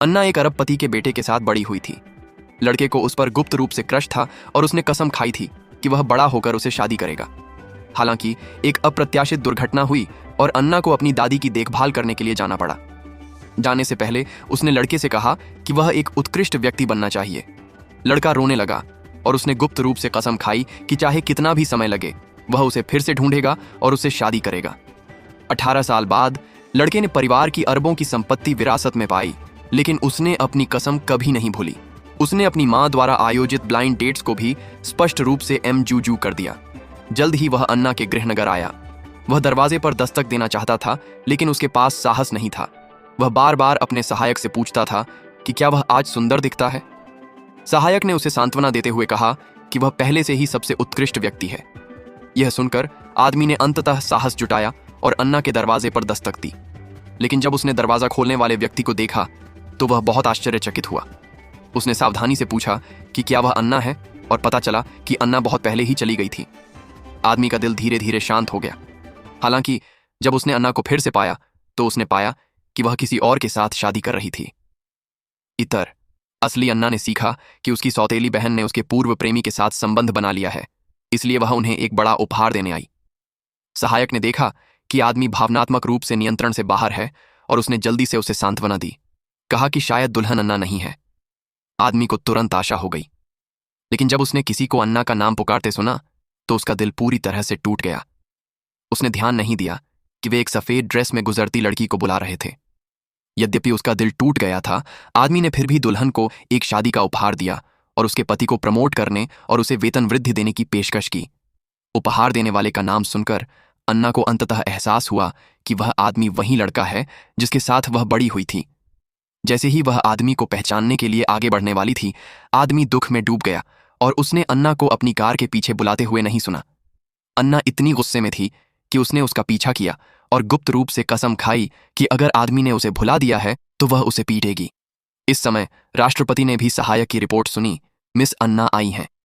अन्ना एक अरबपति के बेटे के साथ बड़ी हुई थी। लड़के को उस पर गुप्त रूप से क्रश था और उसने कसम खाई थी कि वह बड़ा होकर उसे शादी करेगा। हालांकि एक अप्रत्याशित दुर्घटना हुई और अन्ना को अपनी दादी की देखभाल करने के लिए जाना पड़ा। जाने से पहले उसने लड़के से कहा कि वह एक उत्कृष्ट व्यक्ति बनना चाहिए। लड़का रोने लगा और उसने गुप्त रूप से कसम खाई कि चाहे कितना भी समय लगे वह उसे फिर से ढूंढेगा और उससे शादी करेगा। 18 साल बाद लड़के ने परिवार की अरबों की संपत्ति विरासत में पाई, लेकिन उसने अपनी कसम कभी नहीं भूली। उसने अपनी मां द्वारा आयोजित ब्लाइंड डेट्स को भी स्पष्ट रूप से एमजूजू कर दिया। जल्द ही वह अन्ना के गृहनगर आया। वह दरवाजे पर दस्तक देना चाहता था, लेकिन उसके पास साहस नहीं था। वह बार बार अपने सहायक से पूछता था कि क्या वह आज सुंदर दिखता है। सहायक ने उसे सांत्वना देते हुए कहा कि वह पहले से ही सबसे उत्कृष्ट व्यक्ति है। यह सुनकर आदमी ने अंततः साहस जुटाया और अन्ना के दरवाजे पर दस्तक दी। लेकिन जब उसने दरवाजा खोलने वाले व्यक्ति को देखा तो वह बहुत आश्चर्यचकित हुआ। उसने सावधानी से पूछा कि क्या वह अन्ना है, और पता चला कि अन्ना बहुत पहले ही चली गई थी। आदमी का दिल धीरे धीरे शांत हो गया। हालांकि जब उसने अन्ना को फिर से पाया तो उसने पाया कि वह किसी और के साथ शादी कर रही थी। इतर असली अन्ना ने सीखा कि उसकी सौतेली बहन ने उसके पूर्व प्रेमी के साथ संबंध बना लिया है, इसलिए वह उन्हें एक बड़ा उपहार देने आई। सहायक ने देखा कि आदमी भावनात्मक रूप से नियंत्रण से बाहर है और उसने जल्दी से उसे सांत्वना दी। कहा कि शायद दुल्हन अन्ना नहीं है। आदमी को तुरंत आशा हो गई, लेकिन जब उसने किसी को अन्ना का नाम पुकारते सुना तो उसका दिल पूरी तरह से टूट गया। उसने ध्यान नहीं दिया कि वे एक सफेद ड्रेस में गुजरती लड़की को बुला रहे थे। यद्यपि उसका दिल टूट गया था, आदमी ने फिर भी दुल्हन को एक शादी का उपहार दिया और उसके पति को प्रमोट करने और उसे वेतन वृद्धि देने की पेशकश की। उपहार देने वाले का नाम सुनकर अन्ना को अंततः एहसास हुआ कि वह आदमी वही लड़का है जिसके साथ वह बड़ी हुई थी। जैसे ही वह आदमी को पहचानने के लिए आगे बढ़ने वाली थी, आदमी दुख में डूब गया और उसने अन्ना को अपनी कार के पीछे बुलाते हुए नहीं सुना। अन्ना इतनी गुस्से में थी कि उसने उसका पीछा किया और गुप्त रूप से कसम खाई कि अगर आदमी ने उसे भुला दिया है तो वह उसे पीटेगी। इस समय राष्ट्रपति ने भी सहायक की रिपोर्ट सुनी। मिस अन्ना आई हैं।